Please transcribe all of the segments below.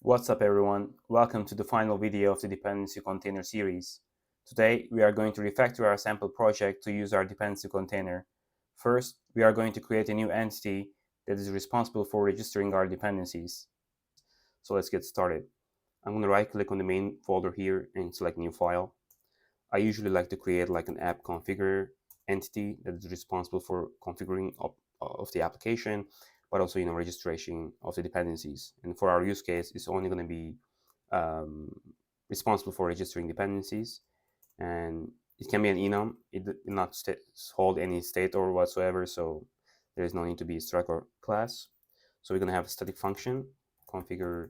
What's up everyone, welcome to the final video of the dependency container series. Today we are going to refactor our sample project to use our dependency container. First, we are going to create a new entity that is responsible for registering our dependencies. So let's get started. I'm going to right click on the main folder here and select new file. I usually like to create like an app configurer entity that is responsible for configuring of the application, but also registration of the dependencies. And for our use case, it's only going to be responsible for registering dependencies, and it can be an enum. It will not hold any state or whatsoever, so there is no need to be a struct class. So we're going to have a static function configure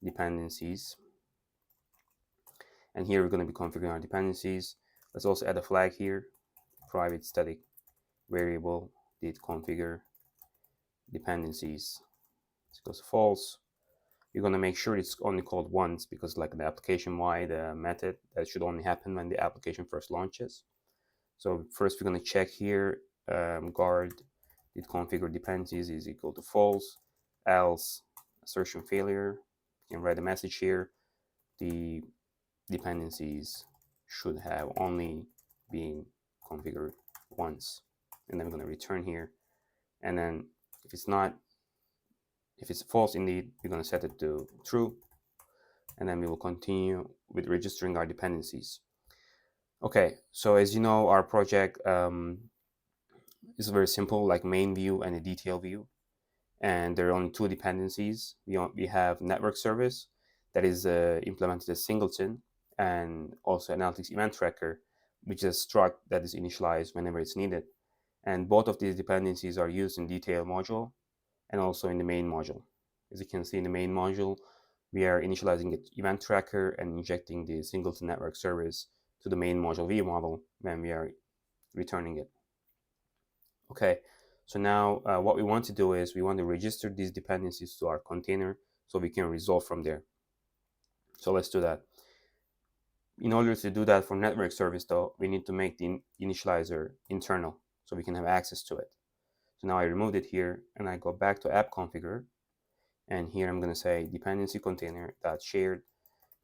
dependencies, and here we're going to be configuring our dependencies. Let's also add a flag here, private static variable did configure dependencies. This goes false. You're going to make sure it's only called once, because like the application-wide method, that should only happen when the application first launches. So first we're going to check here, guard did configure dependencies is equal to false, else assertion failure. You can write a message here, the dependencies should have only been configured once, and then we're going to return here. And then if it's false indeed, we're going to set it to true, and then we will continue with registering our dependencies. Okay, so as you know, our project is very simple, like main view and a detail view, and there are only two dependencies. We have network service that is implemented as Singleton, and also analytics event tracker, which is a struct that is initialized whenever it's needed. And both of these dependencies are used in detail module and also in the main module. As you can see in the main module, we are initializing the event tracker and injecting the Singleton network service to the main module view model when we are returning it. Okay, so now what we want to do is we want to register these dependencies to our container so we can resolve from there. So let's do that. In order to do that for network service though, we need to make the initializer internal so we can have access to it. So now I removed it here and I go back to app configure, and here I'm going to say dependency container dot shared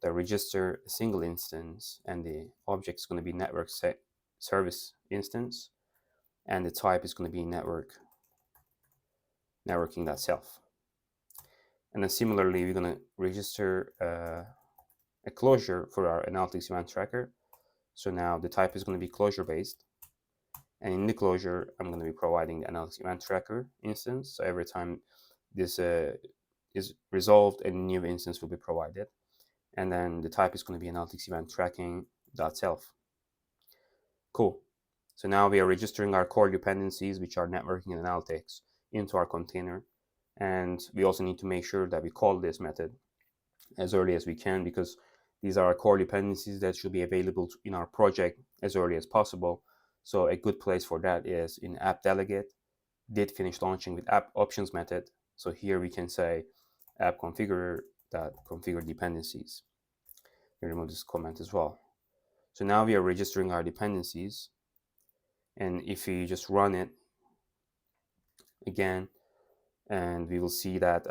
the register a single instance, and the object is going to be network service instance, and the type is going to be networking.self. And then similarly, we're going to register a closure for our analytics event tracker. So now the type is going to be closure based, and in the closure I'm going to be providing the analytics event tracker instance. So every time this is resolved, a new instance will be provided, and then the type is going to be analytics event tracking.self. Cool. So now we are registering our core dependencies, which are networking and analytics, into our container. And we also need to make sure that we call this method as early as we can, because these are our core dependencies that should be available in our project as early as possible. So a good place for that is in app delegate did finish launching with app options method. So here we can say app configure dependencies. We remove this comment as well. So now we are registering our dependencies, and if we just run it again, and we will see that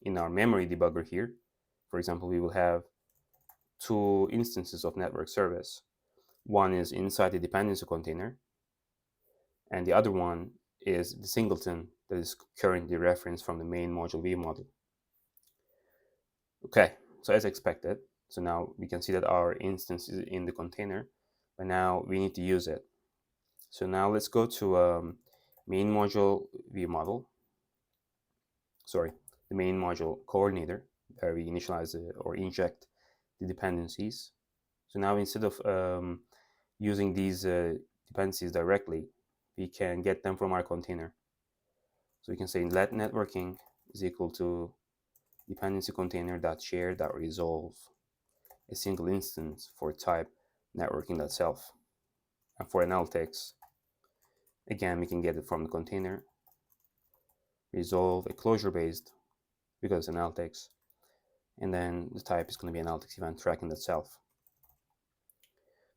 in our memory debugger here, for example, we will have two instances of network service. One is inside the dependency container, and the other one is the singleton that is currently referenced from the main module view model. Okay, so as expected, so now we can see that our instance is in the container, but now we need to use it. So now let's go to main module view model. Sorry, the main module coordinator, where we initialize or inject the dependencies. So now instead of using these dependencies directly, we can get them from our container. So we can say let networking is equal to dependency container.share.resolve a single instance for type networking.self. And for analytics, again, we can get it from the container, resolve a closure based, because analytics, and then the type is going to be analytics event tracking.self.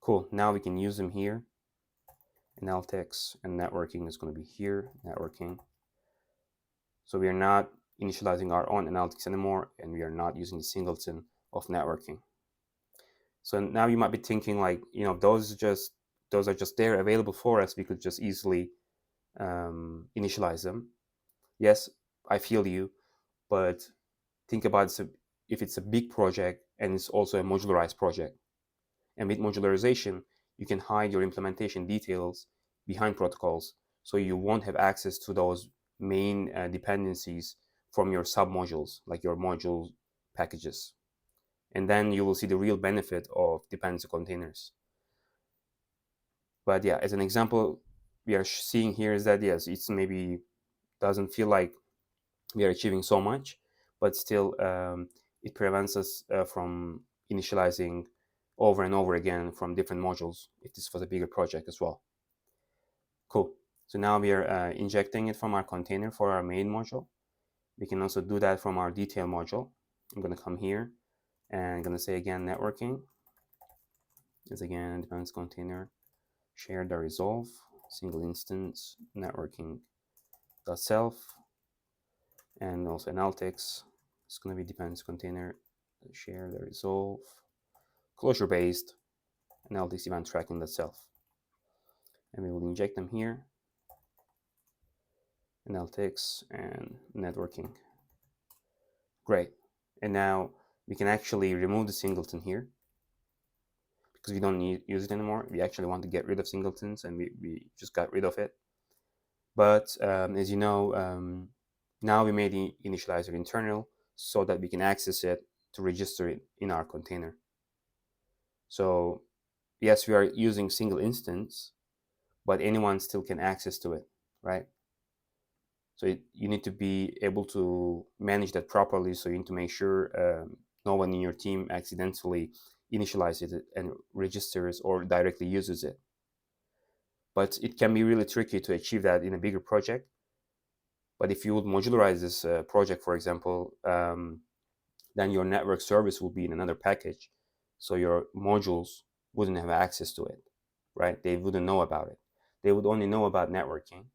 Cool, now we can use them here. Analytics and networking is going to be here, networking. So we are not initializing our own analytics anymore, and we are not using the singleton of networking. So now you might be thinking like, those are just there available for us. We could just easily initialize them. Yes, I feel you, but think about it, if it's a big project and it's also a modularized project. And with modularization, you can hide your implementation details behind protocols, so you won't have access to those main dependencies from your submodules, like your module packages. And then you will see the real benefit of dependency containers. But yeah, as an example, we are seeing here is that yes, it's maybe doesn't feel like we are achieving so much, but still it prevents us from initializing over and over again from different modules if this was a bigger project as well. Cool. So now we are injecting it from our container for our main module. We can also do that from our detail module. I'm going to come here and I'm going to say again networking is again dependency container share the resolve single instance networking dot self, and also analytics. It's going to be dependency container share the resolve closure based analytics event tracking dot self, and we will inject them here, analytics and networking. Great. And now we can actually remove the singleton here because we don't use it anymore. We actually want to get rid of singletons, and we just got rid of it. But as you know, now we made the initializer internal so that we can access it to register it in our container. So yes, we are using single instance, but anyone still can access to it, right? So you need to be able to manage that properly. So you need to make sure no one in your team accidentally initializes it and registers or directly uses it. But it can be really tricky to achieve that in a bigger project. But if you would modularize this project, for example, then your network service will be in another package. So your modules wouldn't have access to it, right? They wouldn't know about it. They would only know about networking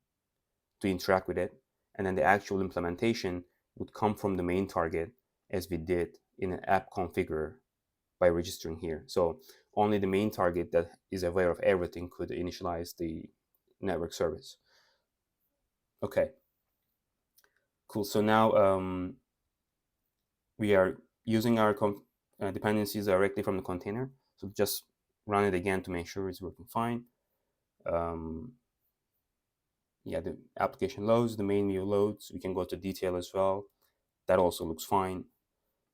to interact with it. And then the actual implementation would come from the main target, as we did in an app configurer by registering here. So only the main target that is aware of everything could initialize the network service. Okay, cool. So now we are using our dependencies directly from the container. So just run it again to make sure it's working fine. Yeah, the application loads, the main view loads. We can go to detail as well. That also looks fine.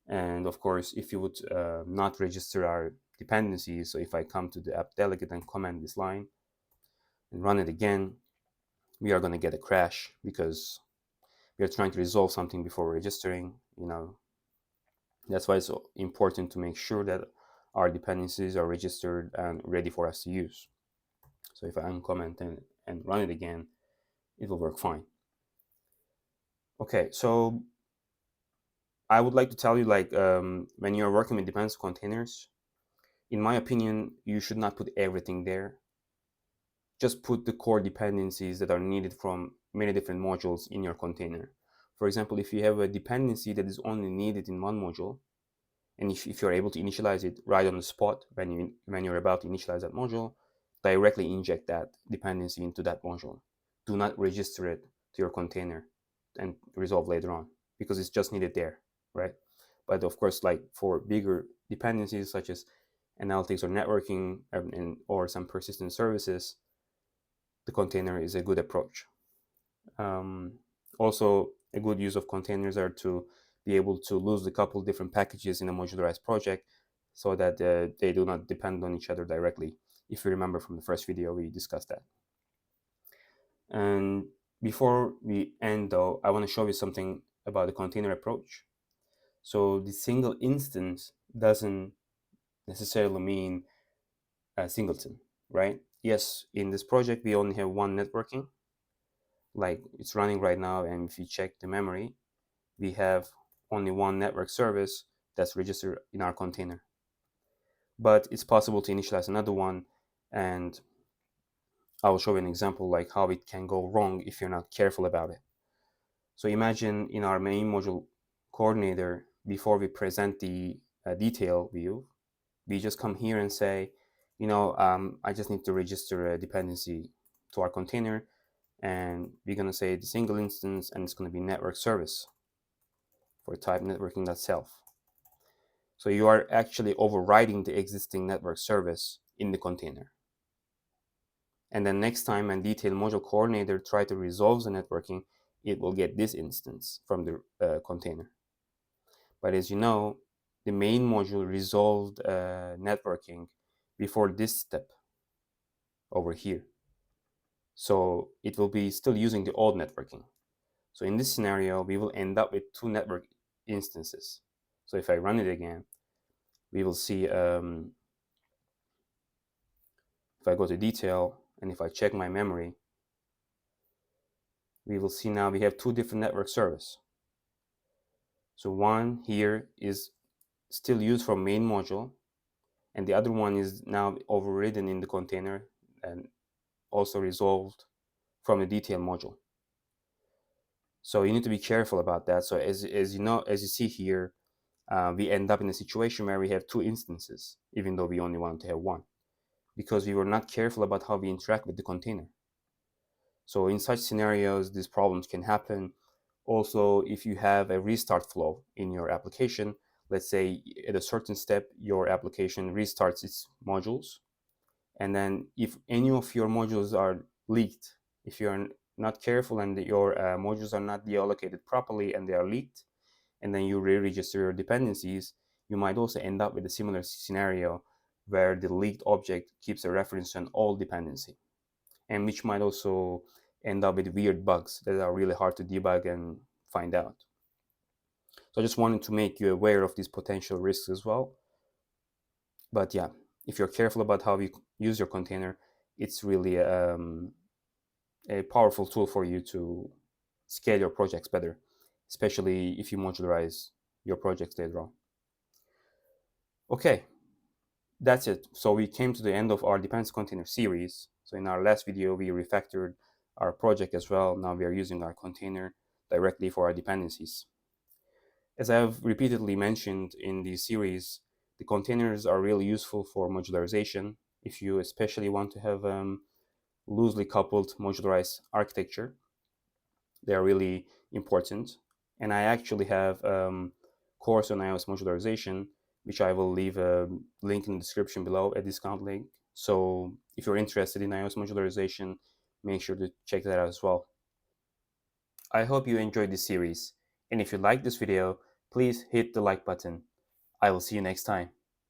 And of course, if you would not register our dependencies, so if I come to the app delegate and comment this line and run it again, we are going to get a crash because we are trying to resolve something before registering. That's why it's so important to make sure that our dependencies are registered and ready for us to use. So if I uncomment and run it again, it will work fine. Okay, so I would like to tell you, like, when you're working with dependency containers, in my opinion, you should not put everything there. Just put the core dependencies that are needed from many different modules in your container. For example, if you have a dependency that is only needed in one module, and if you're able to initialize it right on the spot when you're about to initialize that module, directly inject that dependency into that module. Do not register it to your container and resolve later on, because it's just needed there, right? But of course, like for bigger dependencies such as analytics or networking or some persistent services, the container is a good approach. Also, a good use of containers are to be able to lose a couple different packages in a modularized project so that they do not depend on each other directly. If you remember from the first video, we discussed that. And before we end though, I want to show you something about the container approach. So the single instance doesn't necessarily mean a singleton, right? Yes, in this project, we only have one networking, like it's running right now. And if you check the memory, we have only one network service that's registered in our container. But it's possible to initialize another one, and I will show you an example like how it can go wrong if you're not careful about it. So imagine in our main module coordinator, before we present the detail view, we just come here and say, I just need to register a dependency to our container, and we're going to say the single instance, and it's going to be network service for type networking.self. So you are actually overriding the existing network service in the container. And then next time a detail module coordinator try to resolve the networking, it will get this instance from the container. But as you know, the main module resolved networking before this step over here. So it will be still using the old networking. So in this scenario, we will end up with two network instances. So if I run it again, we will see, if I go to detail and if I check my memory, we will see now we have two different network service. So one here is still used for main module, and the other one is now overridden in the container and also resolved from the detail module. So you need to be careful about that. So as you see here, we end up in a situation where we have two instances, even though we only want to have one, because we were not careful about how we interact with the container. So in such scenarios, these problems can happen. Also, if you have a restart flow in your application, let's say at a certain step, your application restarts its modules. And then if any of your modules are leaked, if you're not careful and your modules are not deallocated properly and they are leaked, and then you re-register your dependencies, you might also end up with a similar scenario where the leaked object keeps a reference on all dependency, and which might also end up with weird bugs that are really hard to debug and find out. So I just wanted to make you aware of these potential risks as well. But yeah, if you're careful about how you use your container, it's really a powerful tool for you to scale your projects better, especially if you modularize your projects later on. Okay, that's it. So we came to the end of our dependency container series. So in our last video, we refactored our project as well. Now we are using our container directly for our dependencies. As I have repeatedly mentioned in this series, the containers are really useful for modularization. If you especially want to have loosely coupled modularized architecture, they are really important. And I actually have course on iOS modularization, which I will leave a link in the description below, a discount link. So if you're interested in iOS modularization, make sure to check that out as well. I hope you enjoyed this series, and if you liked this video, please hit the like button. I will see you next time.